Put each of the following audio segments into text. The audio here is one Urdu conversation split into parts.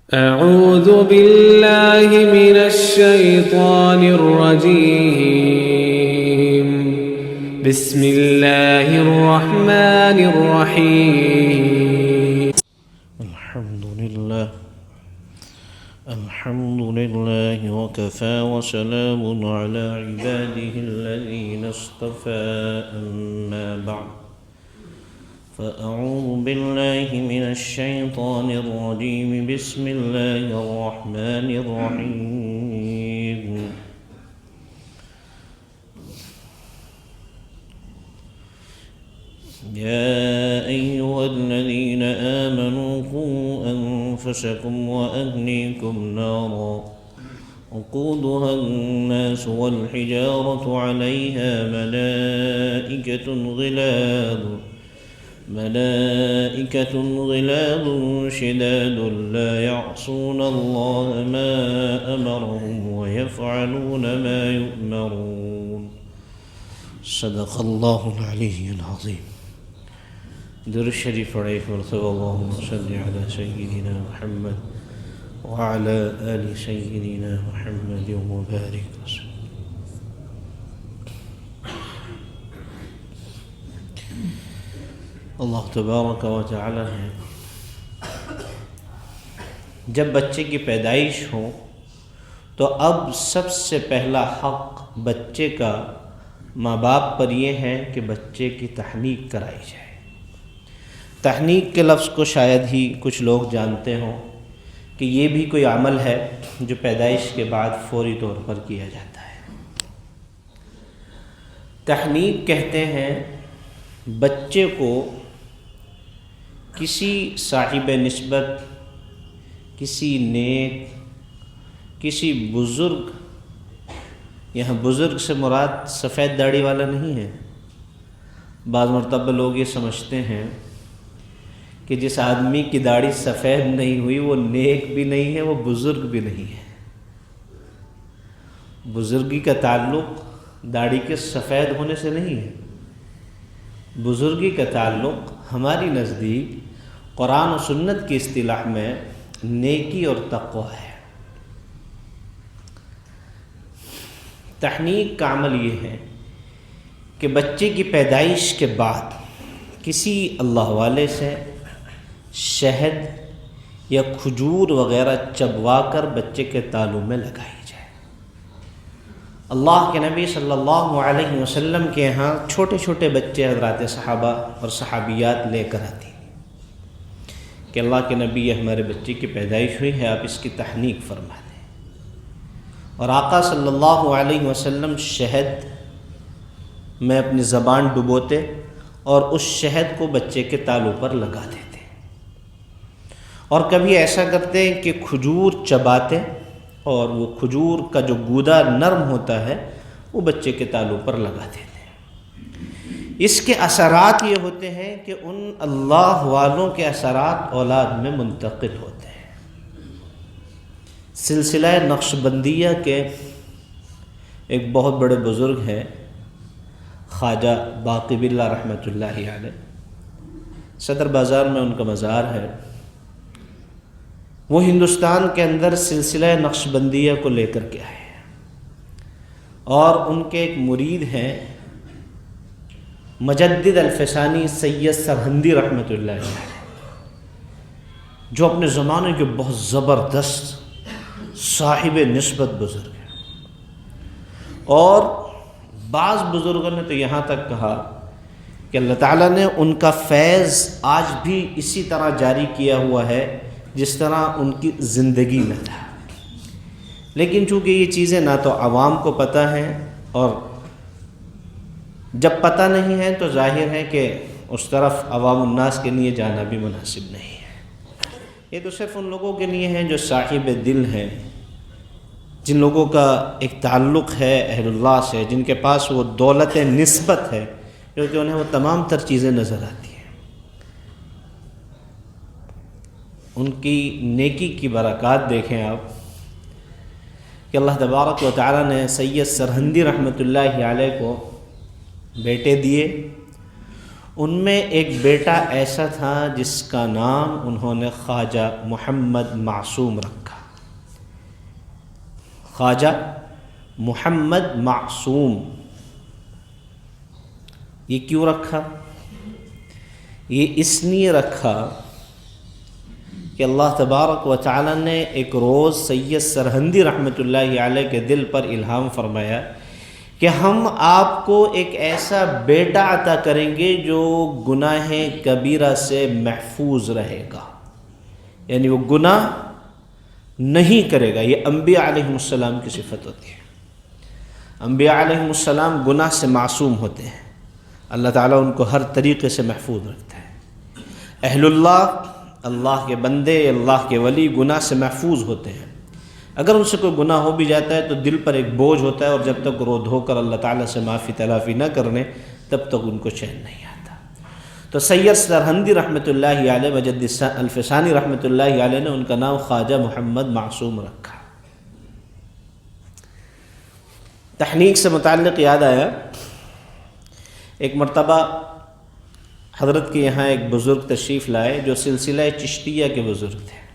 أعوذ بالله من الشيطان الرجيم. بسم الله الرحمن الرحيم. الحمد لله وكفى وسلام على عباده الذين اصطفى أما بعد فأعوذ بالله من الشيطان الرجيم بسم الله الرحمن الرحيم. يا أيها الذين آمنوا قوا أنفسكم وأهليكم نارا وقودها الناس والحجارة عليها ملائكة غلاظ شداد لا يعصون الله ما أمرهم ويفعلون ما يؤمرون. صدق الله العلي العظيم. درود شریف پڑھے ایک مرتبہ اللہم صلی علی سیدنا محمد وعلی آل سیدنا محمد وبارک وسلم. اللہ تبارک و تعالی ہے جب بچے کی پیدائش ہو تو اب سب سے پہلا حق بچے کا ماں باپ پر یہ ہے کہ بچے کی تحنیک کرائی جائے. تحنیک کے لفظ کو شاید ہی کچھ لوگ جانتے ہوں کہ یہ بھی کوئی عمل ہے جو پیدائش کے بعد فوری طور پر کیا جاتا ہے. تحنیک کہتے ہیں بچے کو کسی صاحب نسبت، کسی نیک، کسی بزرگ، یہاں بزرگ سے مراد سفید داڑھی والا نہیں ہے. بعض مرتبہ لوگ یہ سمجھتے ہیں کہ جس آدمی کی داڑھی سفید نہیں ہوئی وہ نیک بھی نہیں ہے، وہ بزرگ بھی نہیں ہے. بزرگی کا تعلق داڑھی کے سفید ہونے سے نہیں ہے. بزرگی کا تعلق ہماری نزدیک قرآن و سنت کی اصطلاح میں نیکی اور تقوی ہے. تحنیک کا عمل یہ ہے کہ بچے کی پیدائش کے بعد کسی اللہ والے سے شہد یا کھجور وغیرہ چبوا کر بچے کے تالو میں لگائی جائے. اللہ کے نبی صلی اللہ علیہ وسلم کے یہاں چھوٹے چھوٹے بچے حضرات صحابہ اور صحابیات لے کر آتی ہیں کہ اللہ کے نبی یہ ہمارے بچے کی پیدائش ہوئی ہے، آپ اس کی تحنیک فرما دیں. اور آقا صلی اللہ علیہ وسلم شہد میں اپنی زبان ڈبوتے اور اس شہد کو بچے کے تالو پر لگا دیتے. اور کبھی ایسا کرتے ہیں کہ کھجور چباتے اور وہ کھجور کا جو گودا نرم ہوتا ہے وہ بچے کے تالو پر لگا دیتے ہیں. اس کے اثرات یہ ہوتے ہیں کہ ان اللہ والوں کے اثرات اولاد میں منتقل ہوتے ہیں. سلسلہ نقشبندیہ کے ایک بہت بڑے بزرگ ہیں خواجہ باقی باللہ رحمۃ اللہ علیہ، صدر بازار میں ان کا مزار ہے. وہ ہندوستان کے اندر سلسلہ نقشبندیہ کو لے کر کے آئے اور ان کے ایک مرید ہیں مجدد الفسانی سید سرہندی رحمۃ اللہ علیہ، جو اپنے زمانے کے بہت زبردست صاحب نسبت بزرگ ہیں. اور بعض بزرگوں نے تو یہاں تک کہا کہ اللہ تعالیٰ نے ان کا فیض آج بھی اسی طرح جاری کیا ہوا ہے جس طرح ان کی زندگی میں تھا. لیکن چونکہ یہ چیزیں نہ تو عوام کو پتہ ہیں اور جب پتہ نہیں ہے تو ظاہر ہے کہ اس طرف عوام الناس کے لیے جانا بھی مناسب نہیں ہے. یہ تو صرف ان لوگوں کے لیے ہیں جو صاحب دل ہیں، جن لوگوں کا ایک تعلق ہے اہل اللہ سے، جن کے پاس وہ دولت نسبت ہے کیونکہ انہیں وہ تمام تر چیزیں نظر آتی ہیں. ان کی نیکی کی برکات دیکھیں آپ کہ اللہ تبارک و تعالی نے سید سرہندی رحمۃ اللہ علیہ کو بیٹے دیے ان میں ایک بیٹا ایسا تھا جس کا نام انہوں نے خواجہ محمد معصوم رکھا۔ خواجہ محمد معصوم، یہ کیوں رکھا؟ یہ اس لیے رکھا کہ اللہ تبارک و تعالی نے ایک روز سید سرہندی رحمۃ اللہ علیہ کے دل پر الہام فرمایا کہ ہم آپ کو ایک ایسا بیٹا عطا کریں گے جو گناہ کبیرہ سے محفوظ رہے گا، یعنی وہ گناہ نہیں کرے گا۔ یہ انبیاء علیہ السلام کی صفت ہوتی ہے، انبیاء علیہ السلام گناہ سے معصوم ہوتے ہیں، اللہ تعالیٰ ان کو ہر طریقے سے محفوظ رکھتا ہے۔ اہل اللہ کے بندے، اللہ کے ولی گناہ سے محفوظ ہوتے ہیں۔ اگر ان سے کوئی گناہ ہو بھی جاتا ہے تو دل پر ایک بوجھ ہوتا ہے، اور جب تک رو دھو کر اللہ تعالیٰ سے معافی تلافی نہ کرنے تب تک ان کو چین نہیں آتا۔ تو سید سرہندی رحمۃ اللہ علیہ، مجد الفسانی رحمۃ اللہ علیہ نے ان کا نام خواجہ محمد معصوم رکھا۔ تحنیک سے متعلق یاد آیا، ایک مرتبہ حضرت کے یہاں ایک بزرگ تشریف لائے جو سلسلہ چشتیہ کے بزرگ تھے۔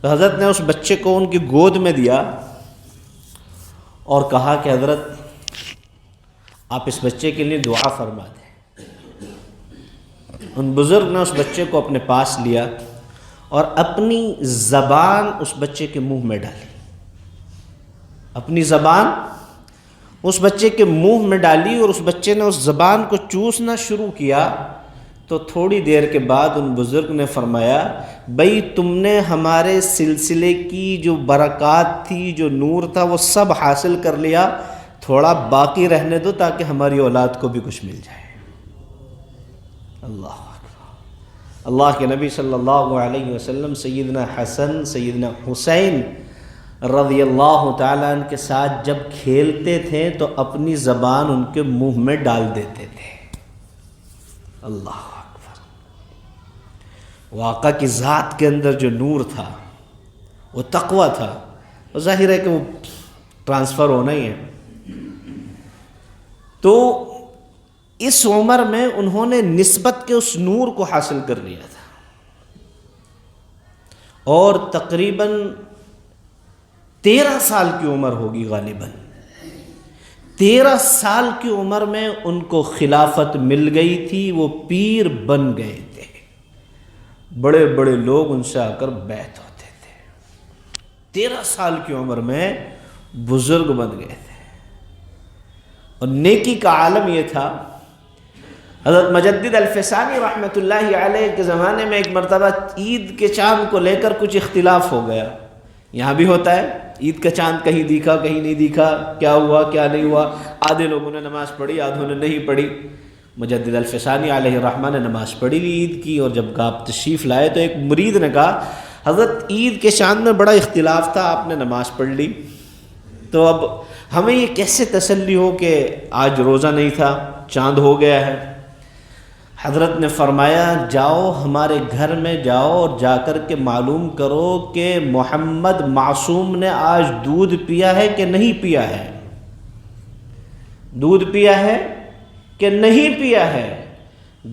تو حضرت نے اس بچے کو ان کی گود میں دیا اور کہا کہ حضرت آپ اس بچے کے لیے دعا فرما دیں۔ ان بزرگ نے اس بچے کو اپنے پاس لیا اور اپنی زبان اس بچے کے منہ میں ڈالی، اپنی زبان اس بچے کے منہ میں ڈالی، اور اس بچے نے اس زبان کو چوسنا شروع کیا۔ تو تھوڑی دیر کے بعد ان بزرگ نے فرمایا، بھئی تم نے ہمارے سلسلے کی جو برکات تھی، جو نور تھا، وہ سب حاصل کر لیا، تھوڑا باقی رہنے دو تاکہ ہماری اولاد کو بھی کچھ مل جائے۔ اللہ اکبر۔ اللہ کے نبی صلی اللہ علیہ وسلم سیدنا حسن، سیدنا حسین رضی اللہ تعالیٰ عنہ کے ساتھ جب کھیلتے تھے تو اپنی زبان ان کے منہ میں ڈال دیتے تھے۔ اللہ اکبر۔ وہ آقا کی ذات کے اندر جو نور تھا، وہ تقویٰ تھا، وہ ظاہر ہے کہ وہ ٹرانسفر ہونا ہی ہے۔ تو اس عمر میں انہوں نے نسبت کے اس نور کو حاصل کر لیا تھا، اور تقریباً 13 سال کی عمر ہوگی غالباً، 13 سال کی عمر میں ان کو خلافت مل گئی تھی، وہ پیر بن گئے تھے، بڑے بڑے لوگ ان سے آ کر بیعت ہوتے تھے۔ 13 سال کی عمر میں بزرگ بن گئے تھے، اور نیکی کا عالم یہ تھا۔ حضرت مجدد الفسانی رحمۃ اللہ علیہ کے زمانے میں ایک مرتبہ عید کے چاند کو لے کر کچھ اختلاف ہو گیا۔ یہاں بھی ہوتا ہے، عید کا چاند کہیں دکھا کہیں نہیں دکھا، کیا ہوا کیا نہیں ہوا، آدھے لوگوں نے نماز پڑھی آدھوں نے نہیں پڑھی۔ مجدد الفسانی علیہ الرحمہ نے نماز پڑھی لی عید کی، اور جب آپ تشریف لائے تو ایک مرید نے کہا، حضرت عید کے چاند میں بڑا اختلاف تھا، آپ نے نماز پڑھ لی، تو اب ہمیں یہ کیسے تسلی ہو کہ آج روزہ نہیں تھا، چاند ہو گیا ہے؟ حضرت نے فرمایا، جاؤ ہمارے گھر میں جاؤ اور جا کر کے معلوم کرو کہ محمد معصوم نے آج دودھ پیا ہے کہ نہیں پیا ہے، دودھ پیا ہے کہ نہیں پیا ہے۔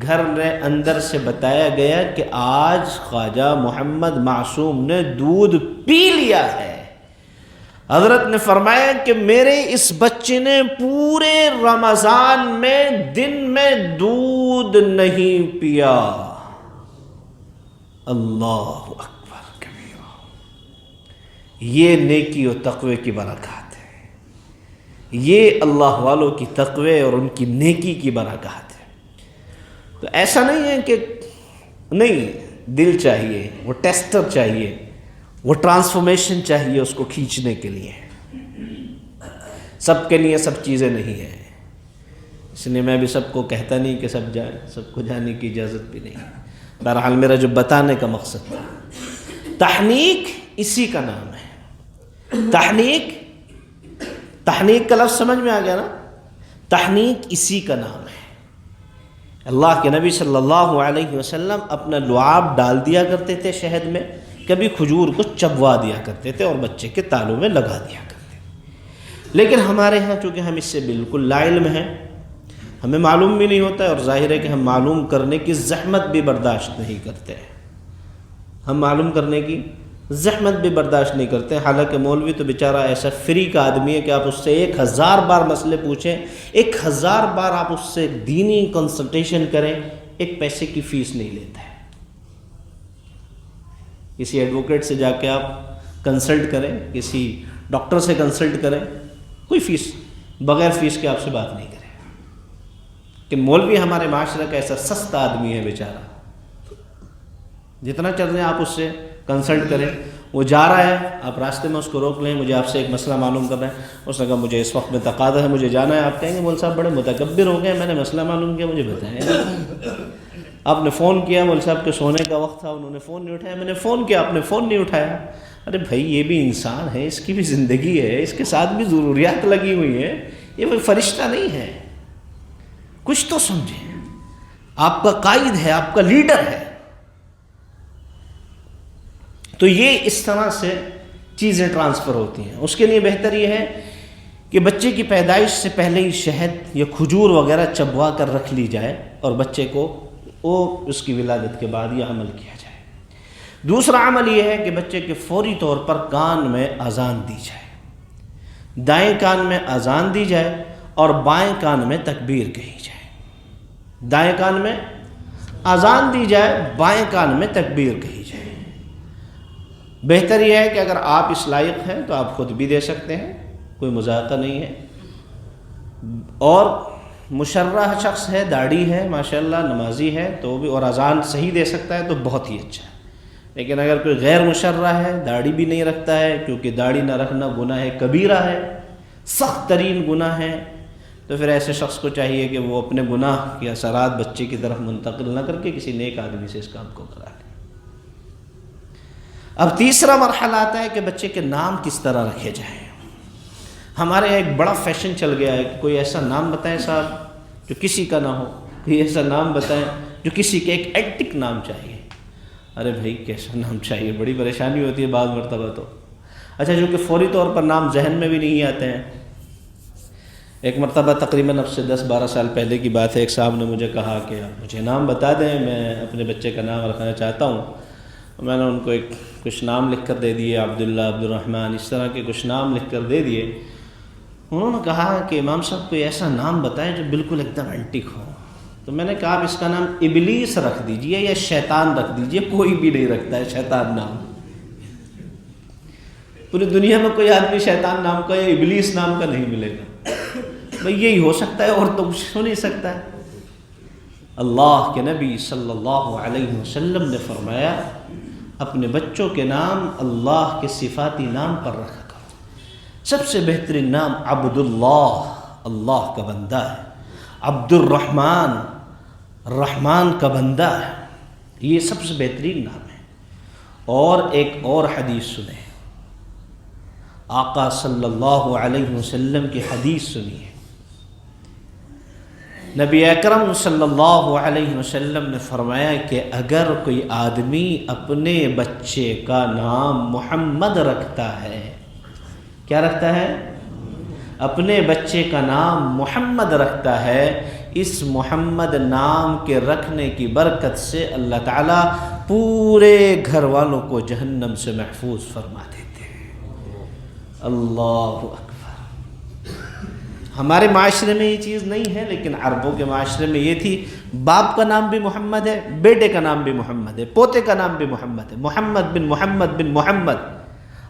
گھر میں اندر سے بتایا گیا کہ آج خواجہ محمد معصوم نے دودھ پی لیا ہے۔ حضرت نے فرمایا کہ میرے اس بچے نے پورے رمضان میں دن میں دودھ نہیں پیا۔ اللہ اکبر کبیرہ۔ یہ نیکی و تقوی کی برکات ہے، یہ اللہ والوں کی تقوی اور ان کی نیکی کی برکات ہے۔ تو ایسا نہیں ہے کہ نہیں، دل چاہیے، وہ ٹیسٹر چاہیے، وہ ٹرانسفارمیشن چاہیے اس کو کھینچنے کے لیے۔ سب کے لیے سب چیزیں نہیں ہیں، اس لیے میں بھی سب کو کہتا نہیں کہ سب جائیں، سب کو جانے کی اجازت بھی نہیں۔ بہرحال میرا جو بتانے کا مقصد تھا، تحنیک اسی کا نام ہے۔ تحنیک کا لفظ سمجھ میں آ گیا نا؟ تحنیک اسی کا نام ہے۔ اللہ کے نبی صلی اللہ علیہ وسلم اپنا لعاب ڈال دیا کرتے تھے شہد میں، کبھی کھجور کو چبوا دیا کرتے تھے اور بچے کے تالوں میں لگا دیا کرتے تھے۔ لیکن ہمارے ہاں چونکہ ہم اس سے بالکل لا علم ہیں، ہمیں معلوم بھی نہیں ہوتا ہے، اور ظاہر ہے کہ ہم معلوم کرنے کی زحمت بھی برداشت نہیں کرتے ہیں، ہم معلوم کرنے کی زحمت بھی برداشت نہیں کرتے. حالانکہ مولوی تو بیچارہ ایسا فری کا آدمی ہے کہ آپ اس سے 1000 بار مسئلے پوچھیں، 1000 بار آپ اس سے دینی کنسلٹیشن کریں، 1 پیسے کی فیس نہیں لیتا ہے. کسی ایڈوکیٹ سے جا کے آپ کنسلٹ کریں، کسی ڈاکٹر سے کنسلٹ کریں، کوئی فیس، بغیر فیس کے آپ سے بات نہیں کریں. کہ مولوی ہمارے معاشرے کا ایسا سستا آدمی ہے بیچارہ، جتنا چل رہے ہیں آپ اس سے کنسلٹ کریں. وہ جا رہا ہے، آپ راستے میں اس کو روک لیں، مجھے آپ سے ایک مسئلہ معلوم کرنا ہے. اس نے کہا مجھے اس وقت میں تقاضا ہے، مجھے جانا ہے. آپ کہیں گے مول صاحب بڑے متکبر ہو گئے، میں نے مسئلہ معلوم کیا، مجھے بتائیں. آپ نے فون کیا، مول صاحب کے سونے کا وقت تھا، انہوں نے فون نہیں اٹھایا. میں نے فون کیا، آپ نے فون نہیں اٹھایا. ارے بھائی یہ بھی انسان ہے، اس کی بھی زندگی ہے، اس کے ساتھ بھی ضروریات لگی ہوئی ہیں، یہ کوئی فرشتہ نہیں ہے. کچھ تو سمجھیں، آپ کا قائد ہے، آپ کا لیڈر ہے. تو یہ اس طرح سے چیزیں ٹرانسفر ہوتی ہیں. اس کے لیے بہتر یہ ہے کہ بچے کی پیدائش سے پہلے ہی شہد یا کھجور وغیرہ چبوا کر رکھ لی جائے، اور بچے کو وہ اس کی ولادت کے بعد یہ عمل کیا جائے. دوسرا عمل یہ ہے کہ بچے کے فوری طور پر کان میں اذان دی جائے. دائیں کان میں اذان دی جائے اور بائیں کان میں تکبیر کہی جائے. دائیں کان میں اذان دی جائے، بائیں کان میں تکبیر کہی جائے. بہتر یہ ہے کہ اگر آپ اس لائق ہیں تو آپ خود بھی دے سکتے ہیں، کوئی مذاکرہ نہیں ہے. اور مشرح شخص ہے، داڑھی ہے، ماشاءاللہ نمازی ہے تو بھی، اور اذان صحیح دے سکتا ہے تو بہت ہی اچھا ہے. لیکن اگر کوئی غیر مشرح ہے، داڑھی بھی نہیں رکھتا ہے، کیونکہ داڑھی نہ رکھنا گناہ کبیرہ ہے، سخت ترین گناہ ہے، تو پھر ایسے شخص کو چاہیے کہ وہ اپنے گناہ کے اثرات بچے کی طرف منتقل نہ کر کے کسی نیک آدمی سے اس کام کو کرا لے. اب تیسرا مرحلہ آتا ہے کہ بچے کے نام کس طرح رکھے جائیں. ہمارے یہاں ایک بڑا فیشن چل گیا ہے کہ کوئی ایسا نام بتائیں صاحب جو کسی کا نہ ہو، کوئی ایسا نام بتائیں جو کسی کے، ایک ایکٹک نام چاہیے. ارے بھائی کیسا نام چاہیے، بڑی پریشانی ہوتی ہے بعض مرتبہ تو. اچھا جو کہ فوری طور پر نام ذہن میں بھی نہیں آتے ہیں. ایک مرتبہ تقریباً اب سے 10-12 سال پہلے کی بات ہے، ایک صاحب نے مجھے کہا کہ مجھے نام بتا دیں، میں اپنے بچے کا نام رکھنا چاہتا ہوں. میں نے ان کو کچھ نام لکھ کر دے دیے، عبداللہ، عبدالرحمن، اس طرح کے کچھ نام لکھ کر دے دیے. انہوں نے کہا کہ امام صاحب کوئی ایسا نام بتائیں جو بالکل ایک دم اینٹک ہو. تو میں نے کہا آپ اس کا نام ابلیس رکھ دیجئے یا شیطان رکھ دیجئے. کوئی بھی نہیں رکھتا ہے شیطان نام، پوری دنیا میں کوئی آدمی شیطان نام کا یا ابلیس نام کا نہیں ملے گا. بھئی یہی ہو سکتا ہے اور تو کچھ ہو نہیں سکتا ہے. اللہ کے نبی صلی اللہ علیہ وسلم نے فرمایا اپنے بچوں کے نام اللہ کے صفاتی نام پر رکھا کرو. سب سے بہترین نام عبداللہ، اللہ کا بندہ ہے. عبد الرحمن، رحمان کا بندہ ہے. یہ سب سے بہترین نام ہے. اور ایک اور حدیث سنیں، آقا صلی اللہ علیہ وسلم کی حدیث سنیے. نبی اکرم صلی اللہ علیہ وسلم نے فرمایا کہ اگر کوئی آدمی اپنے بچے کا نام محمد رکھتا ہے، کیا رکھتا ہے؟ اپنے بچے کا نام محمد رکھتا ہے، اس محمد نام کے رکھنے کی برکت سے اللہ تعالیٰ پورے گھر والوں کو جہنم سے محفوظ فرما دیتے ہیں. اللہ اکبر. ہمارے معاشرے میں یہ چیز نہیں ہے، لیکن عربوں کے معاشرے میں یہ تھی. باپ کا نام بھی محمد ہے، بیٹے کا نام بھی محمد ہے، پوتے کا نام بھی محمد ہے. محمد بن محمد.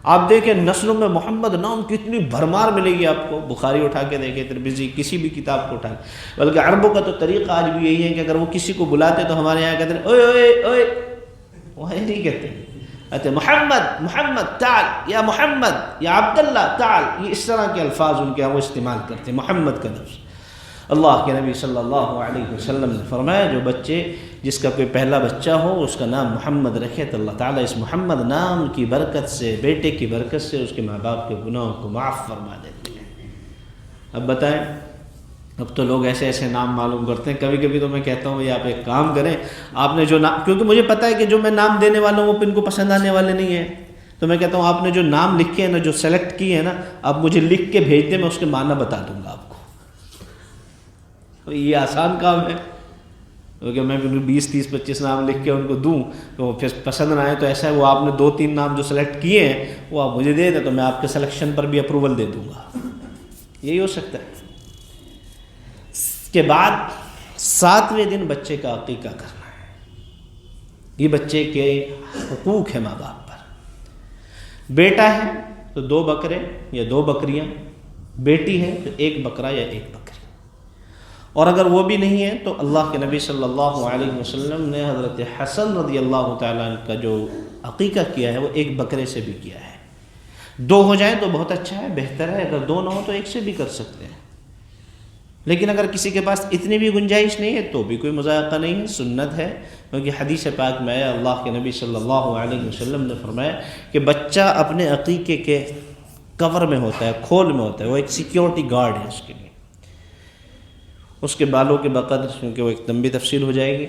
آپ دیکھیں نسلوں میں محمد نام کی اتنی بھرمار ملے گی آپ کو. بخاری اٹھا کے دیکھیں، ترمذی، کسی بھی کتاب کو اٹھا کے. بلکہ عربوں کا تو طریقہ آج بھی یہی ہے کہ اگر وہ کسی کو بلاتے تو ہمارے یہاں کہتے ہیں اوئے اوئے اوئے، وہ نہیں کہتے، محمد تعال یا محمد یا عبداللہ تعال. یہ اس طرح کے الفاظ ان کے یہاں وہ استعمال کرتے ہیں، محمد کا لفظ. اللہ کے نبی صلی اللہ علیہ وسلم نے فرمایا جو بچے، جس کا کوئی پہلا بچہ ہو اس کا نام محمد رکھے تو اللہ تعالیٰ اس محمد نام کی برکت سے، بیٹے کی برکت سے اس کے ماں باپ کے گناہوں کو معاف فرما دیتے ہیں. اب بتائیں، اب تو لوگ ایسے ایسے نام معلوم کرتے ہیں. کبھی کبھی تو میں کہتا ہوں آپ ایک کام کریں، آپ نے جو نام، کیونکہ مجھے پتہ ہے کہ جو میں نام دینے والا ہوں وہ ان کو پسند آنے والے نہیں ہیں، تو میں کہتا ہوں آپ نے جو نام لکھے ہیں نا، جو سلیکٹ کیے ہیں نا، آپ مجھے لکھ کے بھیج دیں، میں اس کے معنی بتا دوں گا آپ کو. یہ آسان کام ہے کیونکہ میں 20 30 25 نام لکھ کے ان کو دوں تو پھر پسند نہ آئے تو ایسا ہے وہ آپ نے 2-3 نام جو سلیکٹ کیے ہیں وہ آپ مجھے دے دیں تو میں آپ کے سلیکشن پر بھی اپروول دے دوں گا. یہی ہو سکتا ہے. اس کے بعد 7ویں دن بچے کا عقیقہ کرنا ہے. یہ بچے کے حقوق ہے ماں باپ پر. بیٹا ہے تو 2 بکرے یا 2 بکریاں، بیٹی ہے تو 1 بکرا یا 1 بکری. اور اگر وہ بھی نہیں ہے تو اللہ کے نبی صلی اللہ علیہ وسلم نے حضرت حسن رضی اللہ تعالیٰ عنہ کا جو عقیقہ کیا ہے وہ 1 بکرے سے بھی کیا ہے. 2 ہو جائیں تو بہت اچھا ہے، بہتر ہے. اگر 2 نہ ہو تو 1 سے بھی کر سکتے ہیں. لیکن اگر کسی کے پاس اتنی بھی گنجائش نہیں ہے تو بھی کوئی مذائقہ نہیں ہے، سنت ہے. کیونکہ حدیث پاک میں آیا اللہ کے نبی صلی اللہ علیہ وسلم نے فرمایا کہ بچہ اپنے عقیقے کے کور میں ہوتا ہے، کھول میں ہوتا ہے، وہ ایک سیکیورٹی گارڈ ہے اس کے لیے. اس کے بالوں کے بقدر، کیونکہ وہ ایک لمبی تفصیل ہو جائے گی.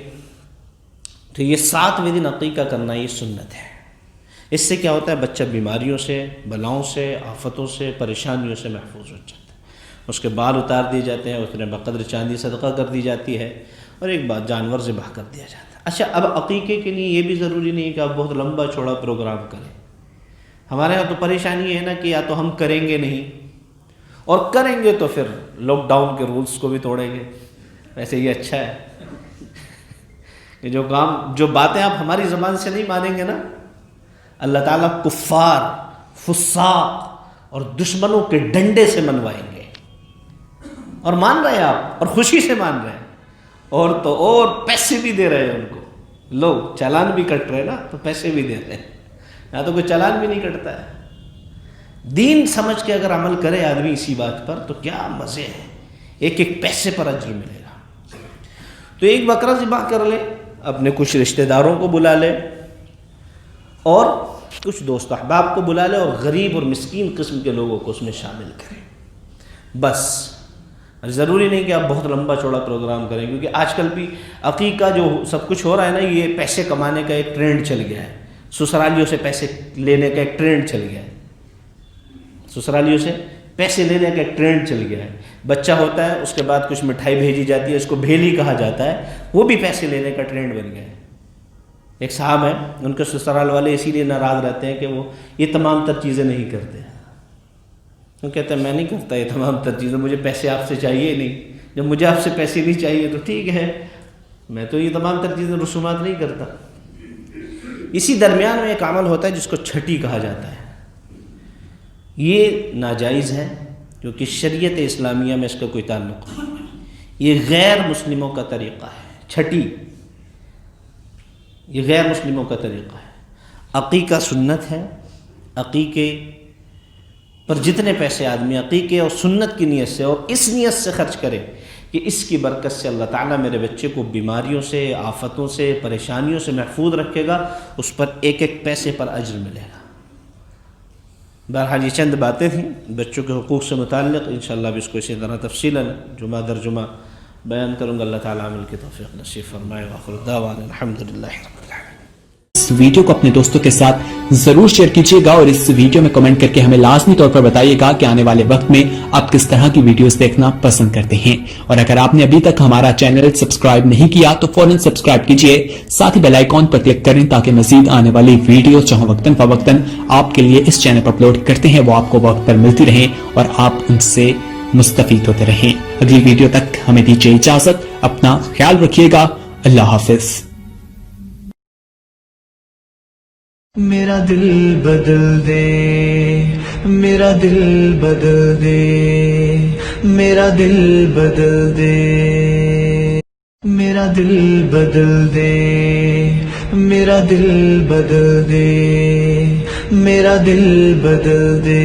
تو یہ 7ویں دن عقیقہ کرنا یہ سنت ہے. اس سے کیا ہوتا ہے؟ بچہ بیماریوں سے، بلاؤں سے، آفتوں سے، پریشانیوں سے محفوظ ہو جاتا ہے. اس کے بال اتار دیے جاتے ہیں، اس نے بقدر چاندی صدقہ کر دی جاتی ہے، اور ایک بات جانور ذبح کر دیا جاتا ہے. اچھا، اب عقیقے کے لیے یہ بھی ضروری نہیں کہ آپ بہت لمبا چوڑا پروگرام کریں. ہمارے یہاں تو پریشانی یہ ہے نا کہ یا تو ہم کریں گے نہیں، اور کریں گے تو پھر لاک ڈاؤن کے رولز کو بھی توڑیں گے. ویسے یہ اچھا ہے کہ جو باتیں آپ ہماری زبان سے نہیں مانیں گے نا، اللہ تعالیٰ کفار، فساق اور دشمنوں کے ڈنڈے سے منوائیں گے. اور مان رہے ہیں آپ، اور خوشی سے مان رہے ہیں، اور تو اور پیسے بھی دے رہے ہیں ان کو. لوگ چالان بھی کٹ رہے ہیں نا، تو پیسے بھی دے رہے ہیں. یہاں تو کوئی چالان بھی نہیں کٹتا ہے. دین سمجھ کے اگر عمل کرے آدمی اسی بات پر تو کیا مزے ہیں. 1 پیسے پر اجر ملے گا. تو 1 بکرا ذبح کر لے، اپنے کچھ رشتہ داروں کو بلا لے، اور کچھ دوست احباب کو بلا لے، اور غریب اور مسکین قسم کے لوگوں کو اس میں شامل کرے. بس ضروری نہیں کہ آپ بہت لمبا چوڑا پروگرام کریں، کیونکہ آج کل بھی عقیقہ جو سب کچھ ہو رہا ہے نا، یہ پیسے کمانے کا ایک ٹرینڈ چل گیا ہے. سسرالیوں سے پیسے لینے کا ایک ٹرینڈ چل گیا ہے. سسرالیوں سے پیسے لینے کا ایک ٹرینڈ چل گیا ہے. بچہ ہوتا ہے، اس کے بعد کچھ مٹھائی بھیجی جاتی ہے، اس کو بھیلی کہا جاتا ہے، وہ بھی پیسے لینے کا ٹرینڈ بن گیا ہے. ایک صاحب ہیں، ان کے سسرال والے اسی لیے ناراض رہتے ہیں کہ وہ یہ تمام تر چیزیں نہیں کرتے. وہ کہتے ہیں میں نہیں کرتا یہ تمام تر چیزیں، مجھے پیسے آپ سے چاہیے نہیں. جب مجھے آپ سے پیسے نہیں چاہیے تو ٹھیک ہے، میں تو یہ تمام تر چیزیں رسومات نہیں کرتا. اسی درمیان میں ایک عمل ہوتا ہے جس کو چھٹی کہا جاتا ہے. یہ ناجائز ہے کیونکہ شریعت اسلامیہ میں اس کا کوئی تعلق نہیں. یہ غیر مسلموں کا طریقہ ہے. چھٹی یہ غیر مسلموں کا طریقہ ہے. عقیقہ سنت ہے. عقیقے پر جتنے پیسے آدمی عقیقے اور سنت کی نیت سے اور اس نیت سے خرچ کرے کہ اس کی برکت سے اللہ تعالیٰ میرے بچے کو بیماریوں سے، آفتوں سے، پریشانیوں سے محفوظ رکھے گا، اس پر 1 پیسے پر اجر ملے گا. بہرحال یہ چند باتیں تھیں بچوں کے حقوق سے متعلق. انشاءاللہ اب اس کو اسی طرح تفصیلاً جمعہ در جمعہ بیان کروں گا. اللہ تعالیٰ عمل کی توفیق نصیب فرمائے. وآخر دعوانا الحمدللہ رب العالمین. اس ویڈیو کو اپنے دوستوں کے ساتھ ضرور شیئر کیجیے گا، اور اس ویڈیو میں کمنٹ کر کے ہمیں لازمی طور پر بتائیے گا کہ آنے والے وقت میں آپ کس طرح کی ویڈیوز دیکھنا پسند کرتے ہیں. اور اگر آپ نے ابھی تک ہمارا چینل سبسکرائب نہیں کیا تو فوراً سبسکرائب کیجیے، ساتھ ہی بیل آئیکن پر کلک کریں تاکہ مزید آنے والی ویڈیوز جو وقتاً فوقتاً آپ کے لیے اس چینل پر اپلوڈ کرتے ہیں وہ آپ کو وقت پر ملتی رہیں اور آپ ان سے مستفید ہوتے رہیں. اگلی ویڈیو تک ہمیں دیجیے اجازت. اپنا خیال رکھیے گا. اللہ حافظ. میرا دل بدل دے، میرا دل بدل دے، میرا دل بدل دے، میرا دل بدل دے، میرا دل بدل دے، میرا دل بدل دے.